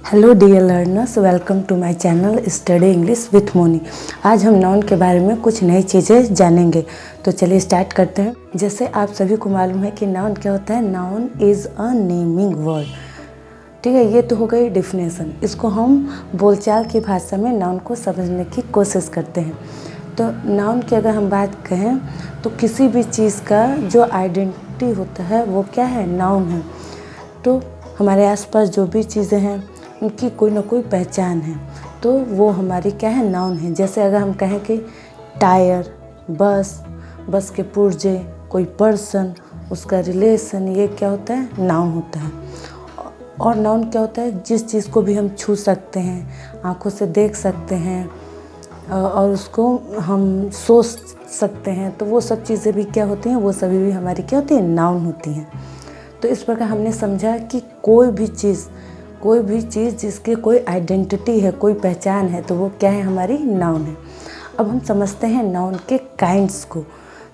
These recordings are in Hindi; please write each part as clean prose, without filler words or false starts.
Hello dear learners, welcome to my channel study English with Moni. आज हम नाउन के बारे में कुछ नई चीज़ें जानेंगे। तो चलिए स्टार्ट करते हैं। जैसे आप सभी को मालूम है कि नाउन क्या होता है। Noun is a naming word. ठीक है, ये तो हो गई डिफिनेशन। इसको हम बोलचाल की भाषा में नाउन को समझने की कोशिश करते हैं। तो नाउन की अगर हम बात कहें तो किसी भी चीज़ का जो आइडेंटिटी होता है वो क्या है, नाउन है। तो हमारे आसपास जो भी चीज़ें हैं उनकी कोई ना कोई पहचान है, तो वो हमारी क्या है, नाउन है। जैसे अगर हम कहें कि टायर, बस के पुर्जे, कोई पर्सन, उसका रिलेशन, ये क्या होता है, नाउन होता है। और नाउन क्या होता है, जिस चीज़ को भी हम छू सकते हैं, आंखों से देख सकते हैं और उसको हम सोच सकते हैं, तो वो सब चीज़ें भी क्या होती हैं, वो सभी भी हमारी क्या होती हैं, नाउन होती हैं। तो इस प्रकार हमने समझा कि कोई भी चीज़ जिसकी कोई आइडेंटिटी है, कोई पहचान है, तो वो क्या है, हमारी नाउन है। अब हम समझते हैं नाउन के काइंड्स को।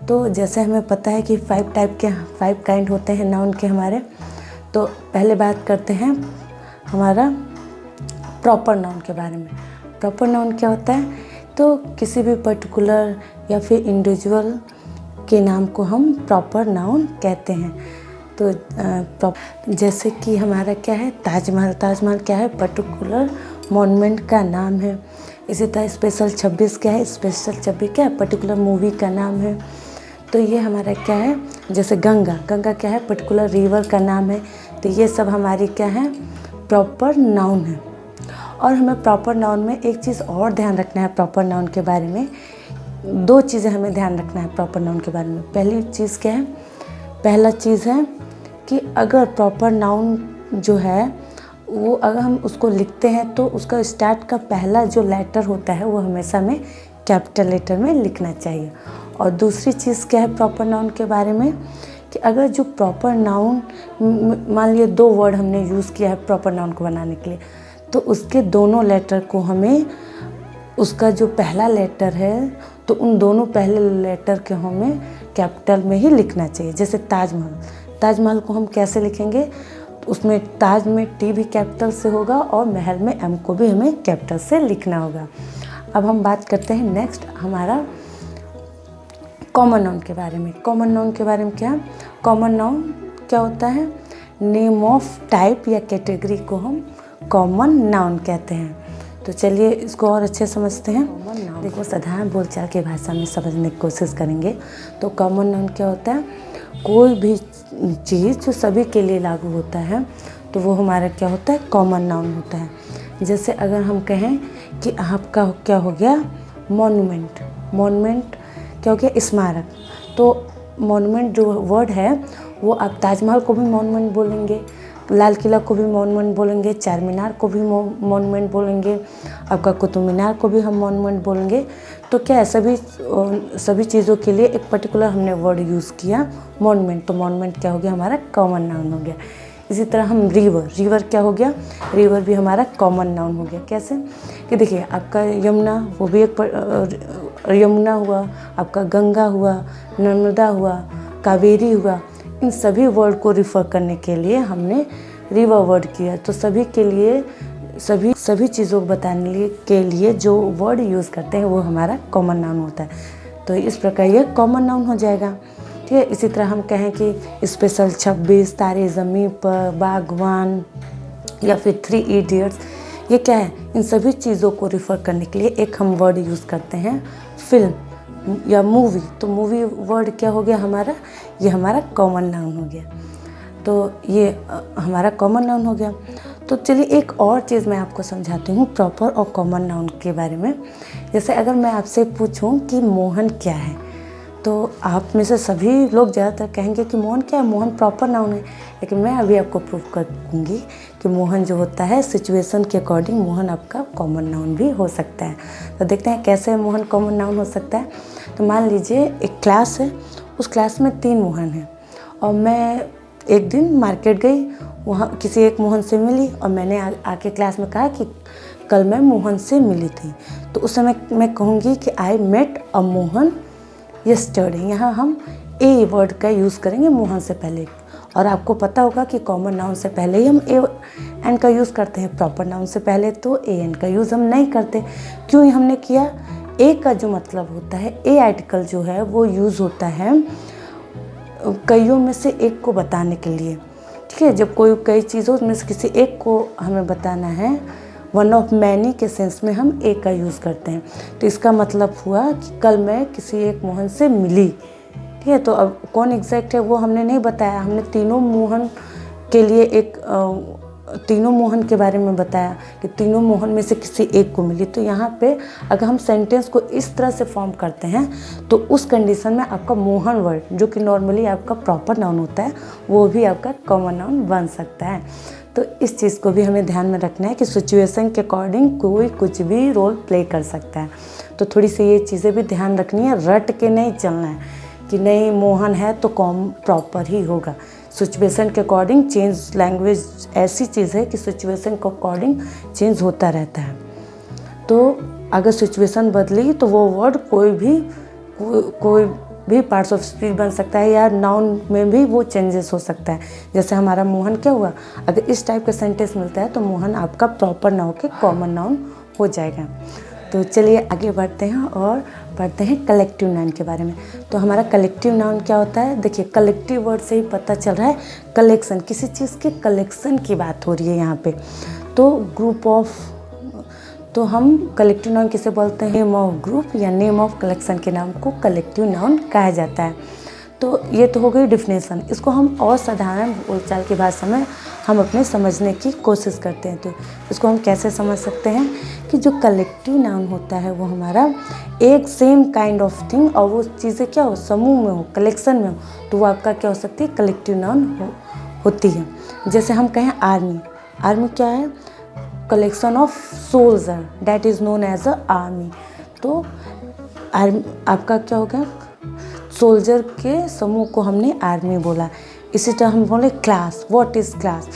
तो जैसे हमें पता है कि 5 काइंड होते हैं नाउन के हमारे। तो पहले बात करते हैं हमारा प्रॉपर नाउन के बारे में। प्रॉपर नाउन क्या होता है, तो किसी भी पर्टिकुलर या फिर इंडिविजुअल के नाम को हम प्रॉपर नाउन कहते हैं। तो जैसे कि हमारा क्या है, ताजमहल क्या है, पर्टिकुलर मॉन्यूमेंट का नाम है। इसी तरह स्पेशल 26 क्या है, स्पेशल 26 क्या है, पर्टिकुलर मूवी का नाम है। तो ये हमारा क्या है, जैसे गंगा क्या है, पर्टिकुलर रिवर का नाम है। तो ये सब हमारी क्या है, प्रॉपर नाउन है। और हमें प्रॉपर नाउन में एक चीज़ और ध्यान रखना है। प्रॉपर नाउन के बारे में 2 चीज़ें हमें ध्यान रखना है प्रॉपर नाउन के बारे में। पहली चीज़ क्या है, पहला चीज़ है कि अगर प्रॉपर नाउन जो है वो अगर हम उसको लिखते हैं तो उसका स्टार्ट का पहला जो लेटर होता है वो हमेशा में कैपिटल लेटर में लिखना चाहिए। और दूसरी चीज़ क्या है प्रॉपर नाउन के बारे में, कि अगर जो प्रॉपर नाउन, मान लिया 2 वर्ड हमने यूज़ किया है प्रॉपर नाउन को बनाने के लिए, तो उसके दोनों लेटर को हमें, उसका जो पहला लेटर है तो उन दोनों पहले लेटर के हमें कैपिटल में ही लिखना चाहिए। जैसे ताजमहल को हम कैसे लिखेंगे, उसमें ताज में टी भी कैपिटल से होगा और महल में एम को भी हमें कैपिटल से लिखना होगा। अब हम बात करते हैं नेक्स्ट हमारा कॉमन नाउन के बारे में। कॉमन नाउन के बारे में क्या, कॉमन नाउन क्या होता है, नेम ऑफ टाइप या कैटेगरी को हम कॉमन नाउन कहते हैं। तो चलिए इसको और अच्छे समझते हैं। कॉमन नाउन देखो, साधारण बोलचाल की भाषा में समझने की कोशिश करेंगे। तो कॉमन नाउन क्या होता है, कोई भी चीज़ जो सभी के लिए लागू होता है तो वो हमारा क्या होता है, कॉमन नाउन होता है। जैसे अगर हम कहें कि आपका क्या हो गया, मॉन्यूमेंट क्या हो गया, स्मारक। तो मॉन्यूमेंट जो वर्ड है वो आप ताजमहल को भी मॉन्यूमेंट बोलेंगे, लाल किला को भी मॉन्यूमेंट बोलेंगे, चार मीनार को भी मॉन्यूमेंट बोलेंगे, आपका कुतुब मीनार को भी हम मॉन्यूमेंट बोलेंगे। तो क्या है, सभी चीज़ों के लिए एक पर्टिकुलर हमने वर्ड यूज़ किया, मॉन्यूमेंट। तो मॉन्यूमेंट क्या हो गया, हमारा कॉमन नाउन हो गया। इसी तरह हम रिवर क्या हो गया, रिवर भी हमारा कॉमन नाउन हो गया। कैसे कि देखिए, आपका यमुना, वो भी एक यमुना हुआ, आपका गंगा हुआ, नर्मदा हुआ, कावेरी हुआ। इन सभी वर्ड को रिफ़र करने के लिए हमने रिवर वर्ड किया। तो सभी के लिए सभी चीज़ों को बताने के लिए जो वर्ड यूज़ करते हैं वो हमारा कॉमन नाउन होता है। तो इस प्रकार ये कॉमन नाउन हो जाएगा। ठीक है, इसी तरह हम कहें कि स्पेशल 26, तारे ज़मीन पर, बागवान या फिर 3 इडियट्स, ये क्या है, इन सभी चीज़ों को रिफ़र करने के लिए एक हम वर्ड यूज़ करते हैं, फिल्म या मूवी। तो मूवी वर्ड क्या हो गया हमारा, ये हमारा कॉमन नाउन हो गया। तो ये हमारा कॉमन नाउन हो गया। तो चलिए एक और चीज़ मैं आपको समझाती हूँ प्रॉपर और कॉमन नाउन के बारे में। जैसे अगर मैं आपसे पूछूं कि मोहन क्या है, तो आप में से सभी लोग ज़्यादातर कहेंगे कि मोहन क्या है, मोहन प्रॉपर नाउन है। लेकिन मैं अभी आपको प्रूफ कर दूँगी कि मोहन जो होता है, सिचुएशन के अकॉर्डिंग मोहन आपका कॉमन नाउन भी हो सकता है। तो देखते हैं कैसे मोहन कॉमन नाउन हो सकता है। तो मान लीजिए एक क्लास है, उस क्लास में 3 मोहन हैं और मैं एक दिन मार्केट गई, वहाँ किसी एक मोहन से मिली और मैंने आके क्लास में कहा कि कल मैं मोहन से मिली थी। तो उस समय मैं कहूँगी कि I met a Mohan yesterday. यहाँ हम ए वर्ड का यूज़ करेंगे मोहन से पहले। और आपको पता होगा कि कॉमन नाउन से पहले ही हम ए एन का यूज़ करते हैं, प्रॉपर नाउन से पहले तो ए एन का यूज़ हम नहीं करते। क्यों हमने किया? ए का जो मतलब होता है, ए आर्टिकल जो है वो यूज़ होता है कईयों में से एक को बताने के लिए, ठीक है। जब कोई कई चीज़ों में से किसी एक को हमें बताना है, वन ऑफ मैनी के सेंस में हम एक का यूज़ करते हैं। तो इसका मतलब हुआ कि कल मैं किसी एक मोहन से मिली, ठीक है। तो अब कौन एग्जैक्ट है वो हमने नहीं बताया, हमने तीनों मोहन के लिए तीनों मोहन के बारे में बताया कि तीनों मोहन में से किसी एक को मिली। तो यहाँ पे अगर हम सेंटेंस को इस तरह से फॉर्म करते हैं तो उस कंडीशन में आपका मोहन वर्ड, जो कि नॉर्मली आपका प्रॉपर नाउन होता है, वो भी आपका कॉमन नाउन बन सकता है। तो इस चीज़ को भी हमें ध्यान में रखना है कि सिचुएशन के अकॉर्डिंग कोई कुछ भी रोल प्ले कर सकता है। तो थोड़ी सी ये चीज़ें भी ध्यान रखनी है, रट के नहीं चलना है कि नहीं मोहन है तो प्रॉपर ही होगा। सिचुएशन के अकॉर्डिंग चेंज, लैंग्वेज ऐसी चीज़ है कि सिचुएशन के अकॉर्डिंग चेंज होता रहता है। तो अगर सिचुएशन बदली तो वो वर्ड कोई भी पार्ट्स ऑफ स्पीच बन सकता है, या नाउन में भी वो चेंजेस हो सकता है। जैसे हमारा मोहन क्या हुआ, अगर इस टाइप का सेंटेंस मिलता है तो मोहन आपका प्रॉपर नाउन के कॉमन नाउन हो जाएगा। तो चलिए आगे बढ़ते हैं और पढ़ते हैं कलेक्टिव नाउन के बारे में। तो हमारा कलेक्टिव नाउन क्या होता है? देखिए, कलेक्टिव वर्ड से ही पता चल रहा है कलेक्शन, किसी चीज़ के कलेक्शन की बात हो रही है यहाँ पे। तो ग्रुप ऑफ, तो हम कलेक्टिव नाउन किसे बोलते हैं? नेम ऑफ ग्रुप या नेम ऑफ कलेक्शन के नाम को कलेक्टिव नाउन कहा जाता है। तो ये तो हो गई डिफिनेशन। इसको हम और साधारण बोलचाल की भाषा में हम अपने समझने की कोशिश करते हैं। तो इसको हम कैसे समझ सकते हैं कि जो कलेक्टिव नाउन होता है वो हमारा एक सेम काइंड ऑफ थिंग, और वो चीज़ें क्या हो, समूह में हो, कलेक्शन में हो, तो वो आपका क्या हो सकती है? कलेक्टिव नाउन होती है। जैसे हम कहें आर्मी, आर्मी क्या है? Collection of soldier, that is known as a army. तो आर्मी आपका क्या हो गया? सोल्जर के समूह को हमने आर्मी बोला। इसी तरह हम बोले class, what is class?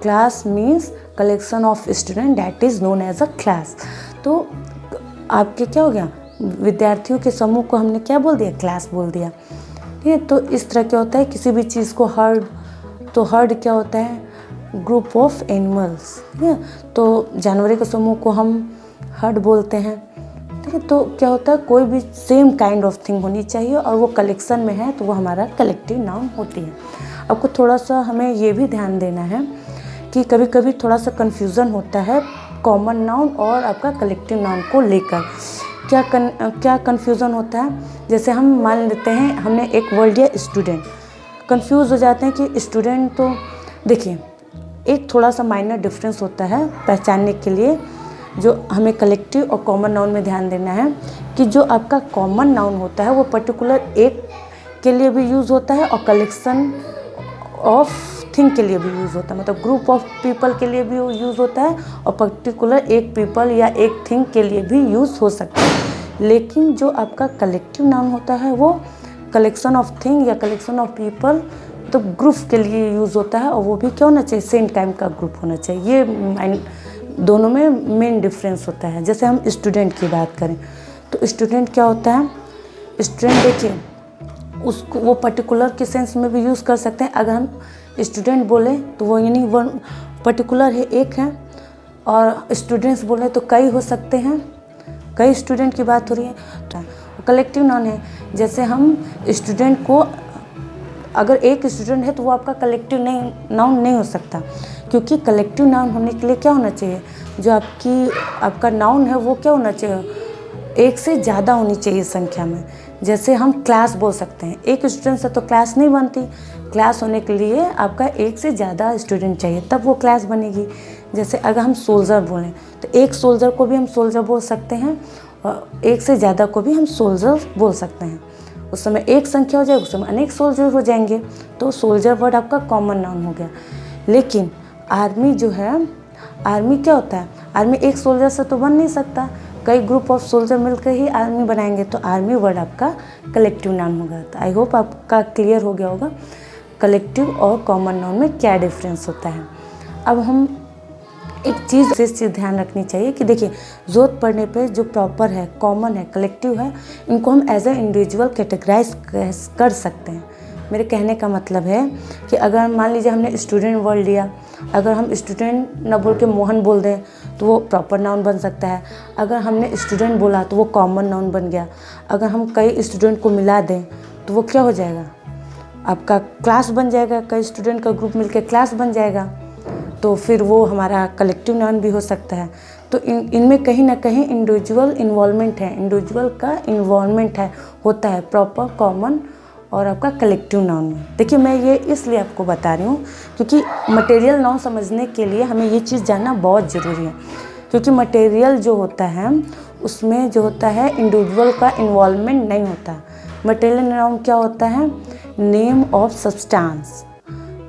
Class means collection of student, that is known as a class. तो आपके क्या हो गया? विद्यार्थियों के समूह को हमने क्या बोल दिया? क्लास बोल दिया, ठीक है। तो इस तरह क्या होता है, किसी भी चीज़ को हर्ड, तो हर्ड क्या होता है? ग्रुप ऑफ एनिमल्स, ठीक है। तो जानवरों के समूह को हम हर्ड बोलते हैं, ठीक है। तो क्या होता है, कोई भी सेम काइंड ऑफ थिंग होनी चाहिए और वो कलेक्शन में है तो वो हमारा कलेक्टिव नाउन होती है। आपको थोड़ा सा हमें ये भी ध्यान देना है कि कभी कभी थोड़ा सा कन्फ्यूज़न होता है कॉमन नाउन और आपका कलेक्टिव नाउन को लेकर। क्या कन्फ्यूज़न होता है? जैसे हम मान लेते हैं हमने एक वर्ड लिया स्टूडेंट, कन्फ्यूज़ हो जाते हैं कि स्टूडेंट, तो देखिए एक थोड़ा सा माइनर डिफरेंस होता है पहचानने के लिए, जो हमें कलेक्टिव और कॉमन नाउन में ध्यान देना है कि जो आपका कॉमन नाउन होता है वो पर्टिकुलर एक के लिए भी यूज़ होता है और कलेक्शन ऑफ थिंग के लिए भी यूज़ होता है, मतलब ग्रुप ऑफ पीपल के लिए भी यूज़ होता है और पर्टिकुलर एक पीपल या एक थिंग के लिए भी यूज़ हो सकता है। लेकिन जो आपका कलेक्टिव नाउन होता है वो कलेक्शन ऑफ थिंग या कलेक्शन ऑफ पीपल, तो ग्रुप के लिए यूज़ होता है, और वो भी क्या होना चाहिए? सेम टाइम का ग्रुप होना चाहिए। ये दोनों में मेन डिफरेंस होता है। जैसे हम स्टूडेंट की बात करें तो स्टूडेंट क्या होता है? स्टूडेंट देखिए उसको वो पर्टिकुलर के सेंस में भी यूज़ कर सकते हैं। अगर हम स्टूडेंट बोले तो वो यानी वो पर्टिकुलर है, एक है, और स्टूडेंट्स बोले तो कई हो सकते हैं, कई स्टूडेंट की बात हो रही है, तो कलेक्टिव नाउन है। जैसे हम स्टूडेंट को, अगर एक स्टूडेंट है तो वो आपका कलेक्टिव नाउन नहीं हो सकता, क्योंकि कलेक्टिव नाउन होने के लिए क्या होना चाहिए? जो आपका नाउन है वो क्या होना चाहिए? एक से ज़्यादा होनी चाहिए संख्या में। जैसे हम क्लास बोल सकते हैं, एक स्टूडेंट से तो क्लास नहीं बनती, क्लास होने के लिए आपका एक से ज़्यादा स्टूडेंट चाहिए तब वो क्लास बनेगी। जैसे अगर हम सोल्जर बोलें तो एक सोल्जर को भी हम सोल्जर बोल सकते हैं और एक से ज़्यादा को भी हम सोल्जर बोल सकते हैं। उस समय एक संख्या हो जाए, उस समय अनेक सोल्जर हो जाएंगे, तो सोल्जर वर्ड आपका कॉमन नाउन हो गया। लेकिन आर्मी जो है, आर्मी क्या होता है? आर्मी एक सोल्जर से तो बन नहीं सकता, कई ग्रुप ऑफ सोल्जर मिलकर ही आर्मी बनाएंगे, तो आर्मी वर्ड आपका कलेक्टिव नाउन होगा। तो आई होप आपका क्लियर हो गया होगा कलेक्टिव और कॉमन नाउन में क्या डिफरेंस होता है। अब हम एक चीज़ ध्यान रखनी चाहिए कि देखिए ज़रूरत पड़ने पे जो प्रॉपर है, कॉमन है, कलेक्टिव है, इनको हम एज ए इंडिविजुअल कैटेगराइज कर सकते हैं। मेरे कहने का मतलब है कि अगर मान लीजिए हमने स्टूडेंट वर्ड लिया, अगर हम स्टूडेंट न बोल के मोहन बोल दें तो वो प्रॉपर नाउन बन सकता है। अगर हमने स्टूडेंट बोला तो वो कॉमन नाउन बन गया। अगर हम कई स्टूडेंट को मिला दें तो वो क्या हो जाएगा, आपका क्लास बन जाएगा। कई स्टूडेंट का ग्रुप मिलकर क्लास बन जाएगा, तो फिर वो हमारा कलेक्टिव नाउन भी हो सकता है। तो इनमें कहीं ना कहीं इंडिविजुअल इन्वॉल्वमेंट है, इंडिविजुअल का इन्वॉल्वमेंट है होता है प्रॉपर, कॉमन और आपका कलेक्टिव नाउन में। देखिए मैं ये इसलिए आपको बता रही हूँ क्योंकि मटेरियल नाउन समझने के लिए हमें ये चीज़ जानना बहुत ज़रूरी है। क्योंकि मटेरियल जो होता है उसमें जो होता है इंडिविजुअल का इन्वॉल्वमेंट नहीं होता। मटेरियल नाउन क्या होता है, नेम ऑफ सब्सटेंस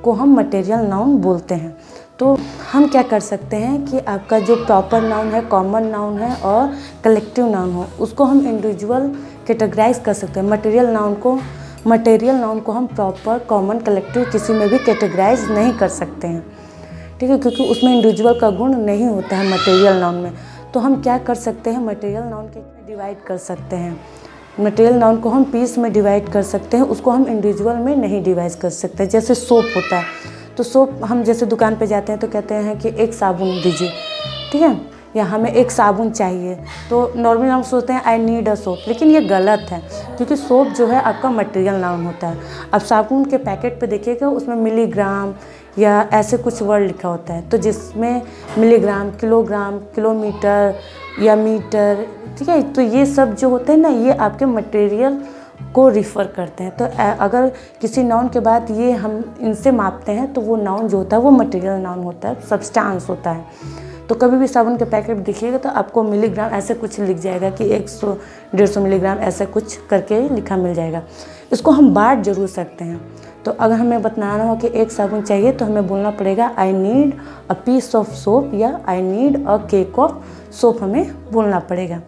को हम मटेरियल नाउन बोलते हैं। तो हम क्या कर सकते हैं कि आपका जो प्रॉपर नाउन है, कॉमन नाउन है और कलेक्टिव नाउन हो, उसको हम इंडिविजुअल कैटेगराइज कर सकते हैं। मटेरियल नाउन को हम प्रॉपर, कॉमन, कलेक्टिव किसी में भी कैटेगराइज नहीं कर सकते हैं, ठीक है, क्योंकि उसमें इंडिविजुअल का गुण नहीं होता है मटेरियल नाउन में। तो हम क्या कर सकते हैं, मटेरियल नाउन के डिवाइड कर सकते हैं। मटेरियल नाउन को हम पीस में डिवाइड कर सकते हैं, उसको हम इंडिविजुअल में नहीं डिवाइड कर सकते। जैसे सोप होता है, तो सोप हम जैसे दुकान पे जाते हैं तो कहते हैं कि एक साबुन दीजिए, ठीक है, या हमें एक साबुन चाहिए, तो नॉर्मली हम सोचते हैं आई नीड अ सोप, लेकिन ये गलत है क्योंकि सोप जो है आपका मटेरियल नाउन होता है। अब साबुन के पैकेट पे देखिएगा उसमें मिलीग्राम या ऐसे कुछ वर्ड लिखा होता है, तो जिसमें मिलीग्राम, किलोग्राम, किलोमीटर या मीटर, ठीक है, तो ये सब जो होते हैं ना, ये आपके मटेरियल को रिफ़र करते हैं। तो अगर किसी नाउन के बाद ये हम इनसे मापते हैं तो वो नाउन जो होता है वो मटेरियल नाउन होता है, सब्सटेंस होता है। तो कभी भी साबुन के पैकेट दिखिएगा तो आपको मिलीग्राम ऐसे कुछ लिख जाएगा कि 100-150 मिलीग्राम ऐसे कुछ करके लिखा मिल जाएगा। इसको हम बांट जरूर सकते हैं। तो अगर हमें बताना हो कि एक साबुन चाहिए तो हमें बोलना पड़ेगा I need a piece of soap या I need a cake of soap, हमें बोलना पड़ेगा।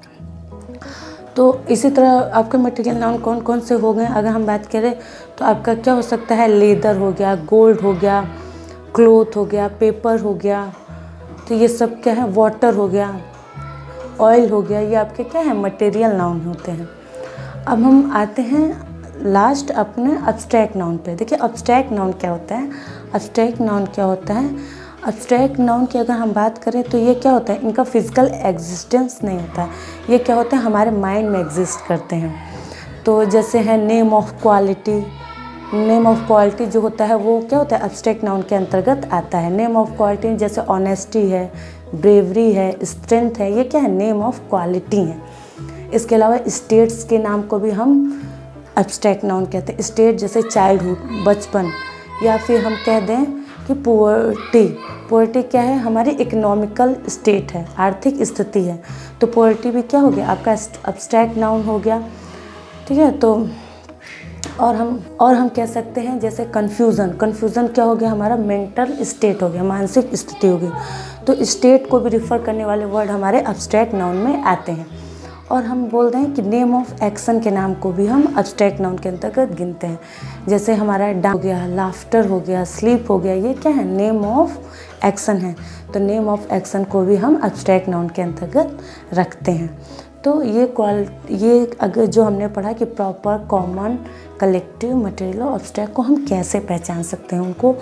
तो इसी तरह आपके मटेरियल नाउन कौन कौन से हो गए अगर हम बात करें तो आपका क्या हो सकता है, लेदर हो गया, गोल्ड हो गया, क्लोथ हो गया, पेपर हो गया, तो ये सब क्या है, वाटर हो गया, ऑयल हो गया, ये आपके क्या है, मटेरियल नाउन होते हैं। अब हम आते हैं लास्ट अपने अब्स्ट्रैक्ट नाउन पे। देखिए अब्स्ट्रैक्ट नाउन क्या होता है, अब्स्ट्रैक्ट नाउन क्या होता है, अब्स्ट्रैक्ट नाउन की अगर हम बात करें तो ये क्या होता है, इनका फिजिकल एग्जिस्टेंस नहीं होता है, ये क्या होता है, हमारे माइंड में एग्जिस्ट करते हैं। तो जैसे है name of quality, name of quality जो होता है वो क्या होता है, अब्स्ट्रैक्ट नाउन के अंतर्गत आता है। नेम ऑफ क्वालिटी जैसे ऑनेस्टी है, ब्रेवरी है, स्ट्रेंथ है, ये क्या है, नेम ऑफ क्वालिटी है। इसके अलावा स्टेट्स के नाम को भी हम अब्स्ट्रैक्ट नाउन कहते हैं। स्टेट जैसे चाइल्डहुड, बचपन, या फिर हम कह दें कि पुअर्टी। पुअर्टी क्या है, हमारी इकोनॉमिकल स्टेट है, आर्थिक स्थिति है। तो पुअर्टी भी क्या हो गया, आपका अब्स्ट्रैक्ट नाउन हो गया, ठीक है। तो और हम कह सकते हैं जैसे कन्फ्यूज़न, कन्फ्यूज़न क्या हो गया, हमारा मेंटल स्टेट हो गया, मानसिक स्थिति हो गई। तो स्टेट को भी रिफ़र करने वाले वर्ड हमारे अब्स्ट्रैक्ट नाउन में आते हैं। और हम बोल रहे हैं कि नेम ऑफ एक्शन के नाम को भी हम अब्स्ट्रैक्ट नाउन के अंतर्गत गिनते हैं। जैसे हमारा डांस हो गया, लाफ्टर हो गया, स्लीप हो गया, ये क्या है, नेम ऑफ एक्शन है। तो नेम ऑफ एक्शन को भी हम अब्स्ट्रैक्ट नाउन के अंतर्गत रखते हैं। तो ये अगर जो हमने पढ़ा कि प्रॉपर, कॉमन, कलेक्टिव, मटेरियल और अब्स्ट्रैक्ट को हम कैसे पहचान सकते हैं, उनको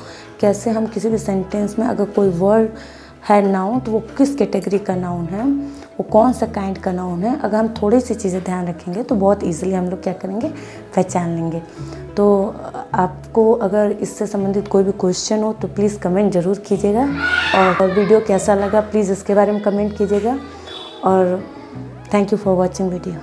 कैसे हम किसी भी सेंटेंस में अगर कोई वर्ड है नाउन तो वो किस कैटेगरी का नाउन है, वो कौन सा काइंड का नाउन है, अगर हम थोड़ी सी चीज़ें ध्यान रखेंगे तो बहुत ईजिली हम लोग क्या करेंगे, पहचान लेंगे। तो आपको अगर इससे संबंधित कोई भी क्वेश्चन हो तो प्लीज़ कमेंट ज़रूर कीजिएगा, और वीडियो कैसा लगा प्लीज़ इसके बारे में कमेंट कीजिएगा। और thank you for watching video.